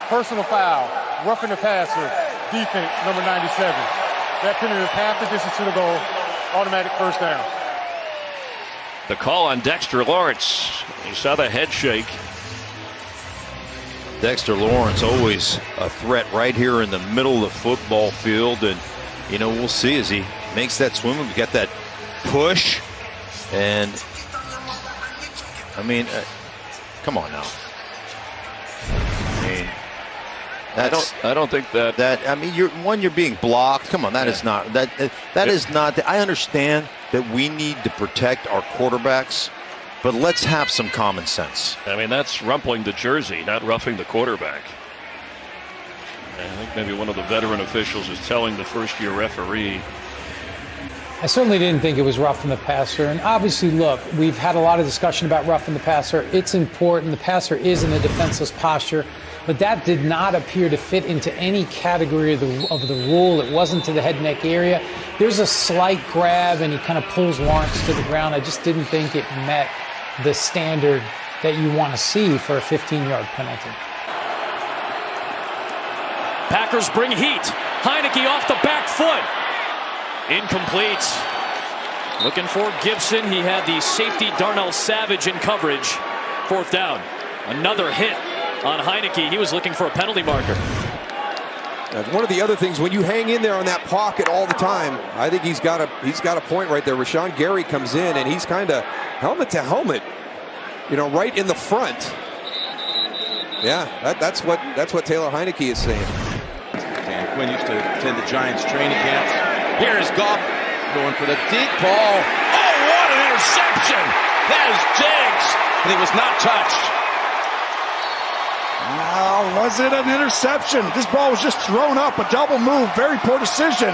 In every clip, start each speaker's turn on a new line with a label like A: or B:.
A: Personal foul, roughing the passer, defense, number 97. That penalty is half the distance to the goal, automatic first down.
B: The call on Dexter Lawrence. You saw the head shake.
C: Dexter Lawrence always a threat right here in the middle of the football field, and you know, we'll see as he makes that swim. We got that push, and I mean, come on now. I mean,
B: I don't think that.
C: I mean, you're being blocked. Come on, that is not that is not. I understand that we need to protect our quarterbacks, but let's have some common sense.
B: I mean, that's rumpling the jersey, not roughing the quarterback. I think maybe one of the veteran officials is telling the first-year referee.
D: I certainly didn't think it was roughing the passer. And obviously, look, we've had a lot of discussion about roughing the passer. It's important. The passer is in a defenseless posture. But that did not appear to fit into any category of the rule. It wasn't to the head neck area. There's a slight grab, and he kind of pulls Lawrence to the ground. I just didn't think it met the standard that you want to see for a 15-yard penalty.
E: Packers bring heat. Heinicke off the back foot. Incomplete. Looking for Gibson. He had the safety Darnell Savage in coverage. Fourth down. Another hit on Heinicke. He was looking for a penalty marker.
F: That's one of the other things, when you hang in there on that pocket all the time, I think he's got a point right there. Rashawn Gary comes in, and he's kind of helmet to helmet, you know, right in the front. Yeah, that's what Taylor Heinicke is saying.
G: Dan Quinn used to attend the Giants training camps. Here is Goff going for the deep ball. Oh, what an interception! That is Diggs, and he was not touched.
H: Now, was it an interception? This ball was just thrown up, a double move, very poor decision.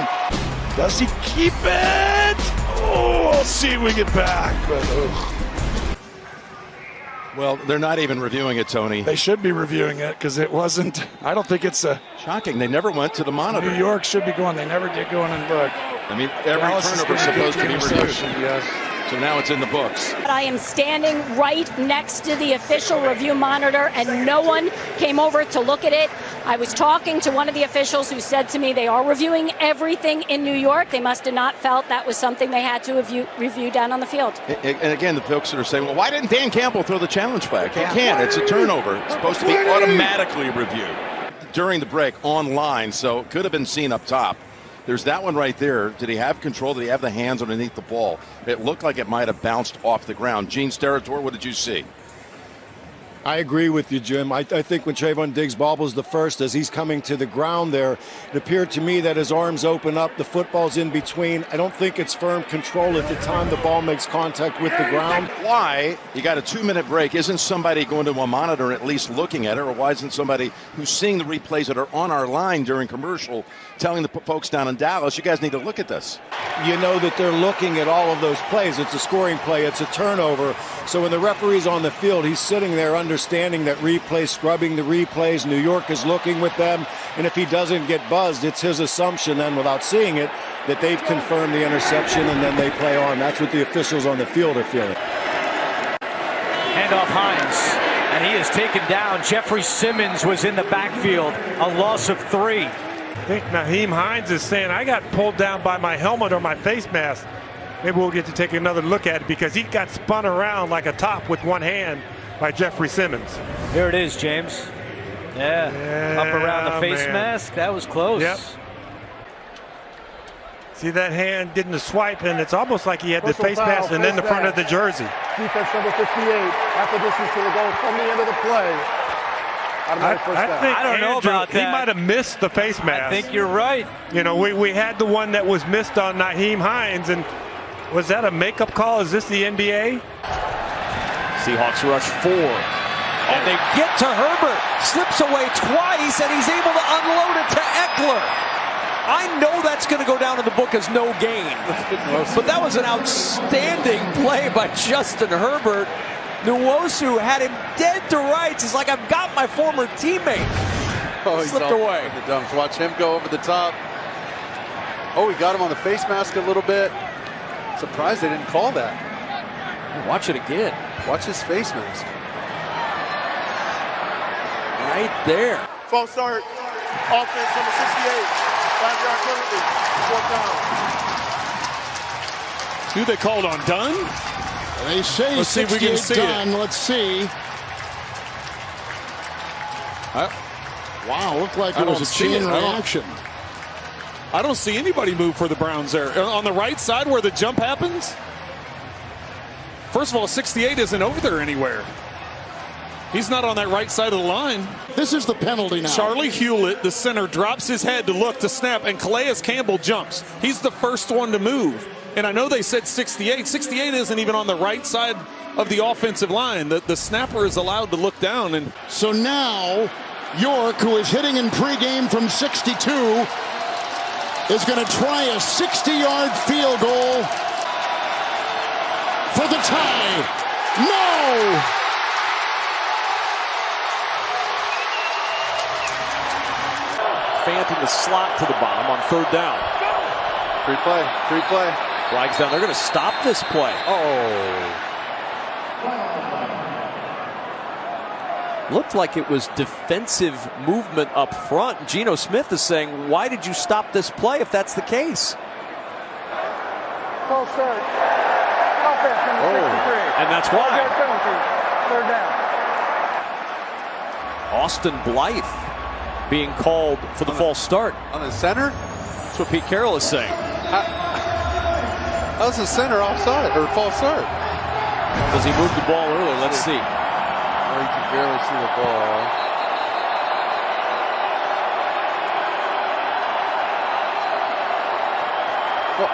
H: Does he keep it? Oh, we'll see when we get back. But,
G: well, they're not even reviewing it, Tony.
H: they should be reviewing it because it wasn't. I don't think it's a.
G: Shocking. They never went to the monitor.
H: New York should be going. They never did go in and look.
G: I mean, every turnover is supposed to be reviewed.
H: Yes.
G: So now it's in the books.
I: I am standing right next to the official review monitor, and no one came over to look at it. I was talking to one of the officials who said to me they are reviewing everything in New York. They must have not felt that was something they had to review down on the field.
G: And again, the folks that are saying, well, why didn't Dan Campbell throw the challenge flag? He can't. It's a turnover. It's supposed to be automatically reviewed during the break online, so it could have been seen up top. There's that one right there. Did he have control? Did he have the hands underneath the ball? It looked like it might have bounced off the ground. Gene Steratore, what did you see?
J: I agree with you, Jim. I think when Trayvon Diggs bobbles the first, as he's coming to the ground there, it appeared to me that his arms open up, the football's in between. I don't think it's firm control at the time the ball makes contact with the ground.
G: Why, you got a 2-minute break, isn't somebody going to a monitor and at least looking at it, or why isn't somebody who's seeing the replays that are on our line during commercial telling the folks down in Dallas, you guys need to look at this?
J: You know that they're looking at all of those plays. It's a scoring play, it's a turnover. So when the referee's on the field, he's sitting there understanding that replay, scrubbing the replays. New York is looking with them, and if he doesn't get buzzed, it's his assumption then, without seeing it, that they've confirmed the interception, and then they play on. That's what the officials on the field are feeling.
E: Handoff Hines, and he is taken down. Jeffrey Simmons was in the backfield, a loss of 3.
A: I think Nyheim Hines is saying, I got pulled down by my helmet or my face mask. Maybe we'll get to take another look at it, because he got spun around like a top with one hand by Jeffrey Simmons.
E: Here it is, James. Yeah, up around the face mask. That was close.
A: Yep. See, that hand didn't swipe, and it's almost like he had the face mask and then the front of the jersey. Defense number 58, half the distance to the goal from the end of the play. I don't know about that. He might have missed the face mask.
E: I think you're right.
A: You know, we had the one that was missed on Nyheim Hines, and was that a makeup call? Is this the NBA?
E: Seahawks rush 4. And they get to Herbert. Slips away twice, and he's able to unload it to Eckler. I know that's going to go down in the book as no gain. But that was an outstanding play by Justin Herbert. Nwosu had him dead to rights. He's like, I've got my former teammate.
K: Oh, he's
E: slipped away.
K: The dumps. Watch him go over the top. Oh, he got him on the face mask a little bit. Surprised they didn't call that.
E: Watch it again.
K: Watch his face mask.
E: Right there.
L: False start. Offense number 68. 5-yard penalty. 4th down.
E: Who they called on? Dunn?
M: They say
E: Let's see if we can see
M: done.
E: it.
M: Let's see. Wow, looked like it was a chain reaction.
E: I don't see anybody move for the Browns there. On the right side where the jump happens? First of all, 68 isn't over there anywhere. He's not on that right side of the line.
M: This is the penalty now.
E: Charlie Hewlett, the center, drops his head to look to snap, and Calais Campbell jumps. He's the first one to move. And I know they said 68. 68 isn't even on the right side of the offensive line. The snapper is allowed to look down. And
M: so now York, who is hitting in pregame from 62, is going to try a 60-yard field goal for the tie. No!
E: Fant in the slot to the bottom on 3rd down.
K: Free play. Free play.
E: Flags down. They're going to stop this play. Looked like it was defensive movement up front. Geno Smith is saying, why did you stop this play if that's the case?
L: False start. Offense number 63.
E: And that's why.
L: 5-yard penalty. 3rd down.
E: Austin Blythe being called for the false start.
K: On the center?
E: That's what Pete Carroll is saying.
K: How's the center offside or false start?
E: Does he move the ball early? Let's see.
K: Oh, you can barely see the ball. Well,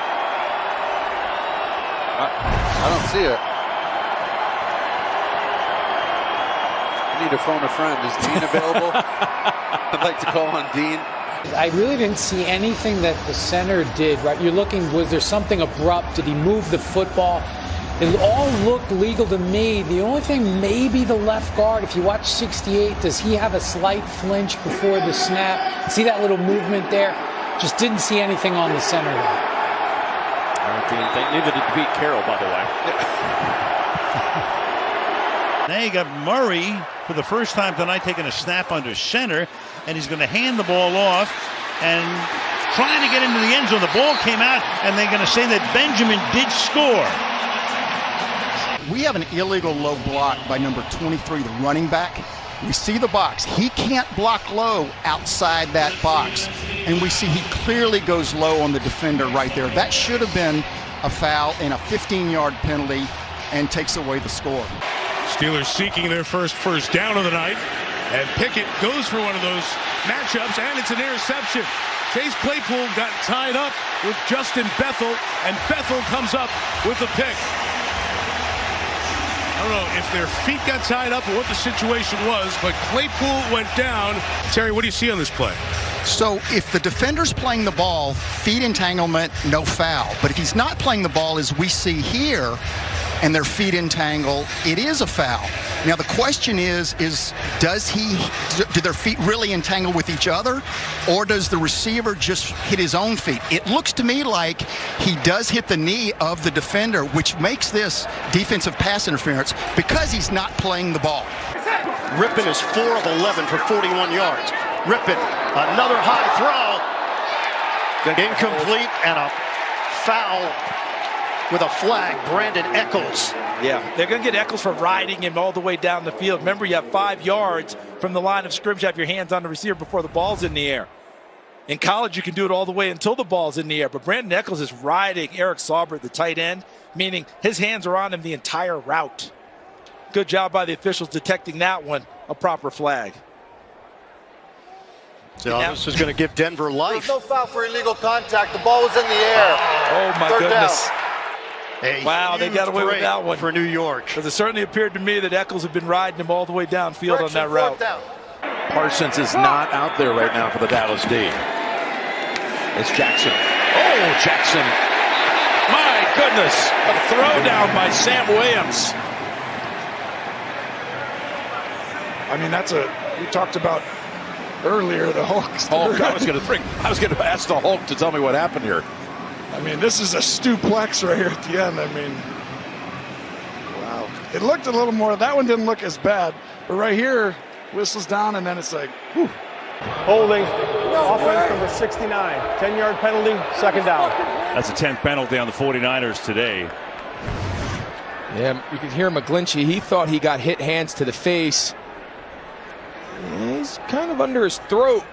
K: I don't see it. I need to phone a friend. Is Dean available? I'd like to call on Dean.
D: I really didn't see anything that the center did, right? You're looking, was there something abrupt? Did he move the football? It all looked legal to me. The only thing, maybe the left guard, if you watch 68, does he have a slight flinch before the snap? See that little movement there? Just didn't see anything on the center there.
E: Neither did Pete Carroll, by the way.
N: Now you got Murray for the first time tonight taking a snap under center, and he's going to hand the ball off and trying to get into the end zone. The ball came out, and they're going to say that Benjamin did score.
O: We have an illegal low block by number 23, the running back. We see the box. He can't block low outside that box. And we see he clearly goes low on the defender right there. That should have been a foul and a 15-yard penalty and takes away the score.
P: Steelers seeking their first down of the night. And Pickett goes for one of those matchups, and it's an interception. Chase Claypool got tied up with Justin Bethel, and Bethel comes up with the pick. I don't know if their feet got tied up or what the situation was, but Claypool went down. Terry, what do you see on this play?
O: So if the defender's playing the ball, feet entanglement, no foul. But if he's not playing the ball, as we see here, and their feet entangle, it is a foul. Now the question is do their feet really entangle with each other, or does the receiver just hit his own feet? It looks to me like he does hit the knee of the defender, which makes this defensive pass interference because he's not playing the ball.
Q: Rippon is 4 of 11 for 41 yards. Rippon, another high throw, incomplete, and a foul with a flag. Brandon Eccles.
R: Yeah, they're going to get Eccles for riding him all the way down the field. Remember, you have 5 yards from the line of scrimmage. You have your hands on the receiver before the ball's in the air. In college, you can do it all the way until the ball's in the air. But Brandon Eccles is riding Eric Saubert, the tight end, meaning his hands are on him the entire route. Good job by the officials detecting that one, a proper flag.
Q: So this is going to give Denver life.
L: There's no foul for illegal contact. The ball was in the air.
R: Oh, my goodness. Wow, they got away with that one.
Q: For New York.
R: Because it certainly appeared to me that Eccles had been riding him all the way downfield on that route.
G: Parsons is not out there right now for the Dallas D. It's Jackson. Oh, Jackson. My goodness. A throwdown by Sam Williams.
H: I mean, we talked about earlier, the Hulk.
G: I was going to ask the Hulk to tell me what happened here.
H: I mean, this is a stuplex right here at the end. I mean, wow. It looked a little more, that one didn't look as bad. But right here, whistles down, and then it's like, whew.
S: Holding. Offense number 69. 10-yard penalty, second down.
E: That's a 10th penalty on the 49ers today.
T: Yeah, you could hear McGlinchey. He thought he got hit hands to the face. He's kind of under his throat.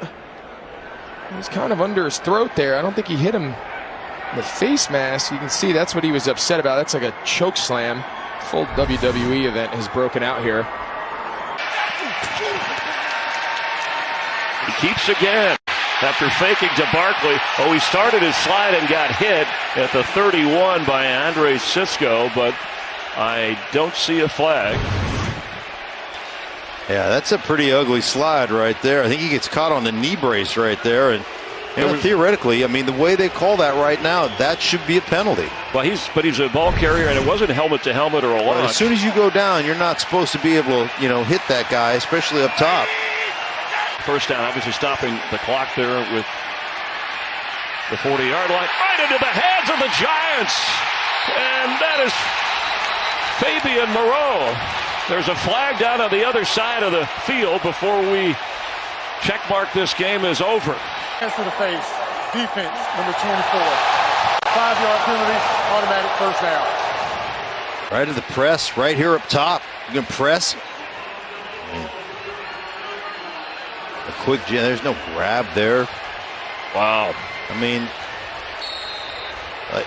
T: He's kind of under his throat there. I don't think he hit him in the face mask. You can see that's what he was upset about. That's like a choke slam. Full WWE event has broken out here.
B: He keeps again after faking to Barkley. Oh, he started his slide and got hit at the 31 by Andre Cisco, but I don't see a flag.
C: Yeah, that's a pretty ugly slide right there. I think he gets caught on the knee brace right there. And theoretically, I mean, the way they call that right now, that should be a penalty.
B: Well, he's a ball carrier, and it wasn't helmet to helmet or a launch.
C: As soon as you go down, you're not supposed to be able to, hit that guy, especially up top.
B: First down, obviously stopping the clock there with the 40-yard line. Right into the hands of the Giants. And that is Fabian Moreau. There's a flag down on the other side of the field before we checkmark this game is over.
L: Hands to the face. Defense, number 24. 5-yard penalty, automatic first down.
C: Right to the press, right here up top. You can press. A quick jam. There's no grab there.
B: Wow.
C: I mean, I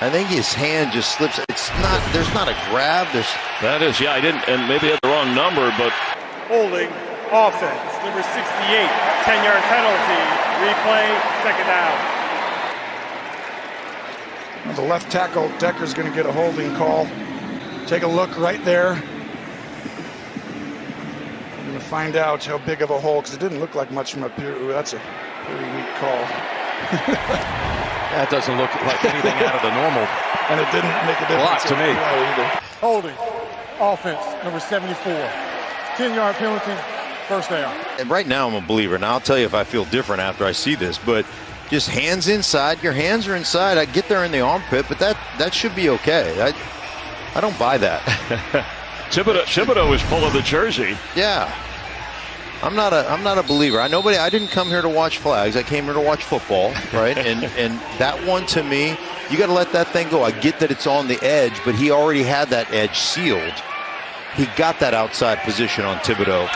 C: think his hand just slips. There's not a grab.
B: That is, yeah, I didn't, and maybe had the wrong number, but.
S: Holding. Offense, number 68. 10-yard penalty. Replay, second down.
H: The left tackle, Decker's going to get a holding call. Take a look right there. We're going to find out how big of a hole, because it didn't look like much from up here. Ooh, that's a pretty weak call.
E: That doesn't look like anything out of the normal.
H: And it didn't make a difference
E: to me.
L: Holding. Offense, number 74. 10-yard penalty, first down.
C: And right now I'm a believer. Now I'll tell you if I feel different after I see this, but just hands inside. Your hands are inside. I get there in the armpit, but that should be okay. I don't buy that.
B: Thibodeau is pulling the jersey.
C: Yeah. I'm not a believer. I didn't come here to watch flags. I came here to watch football, right? and that one, to me, you got to let that thing go. I get that it's on the edge, but he already had that edge sealed. He got that outside position on Thibodeau.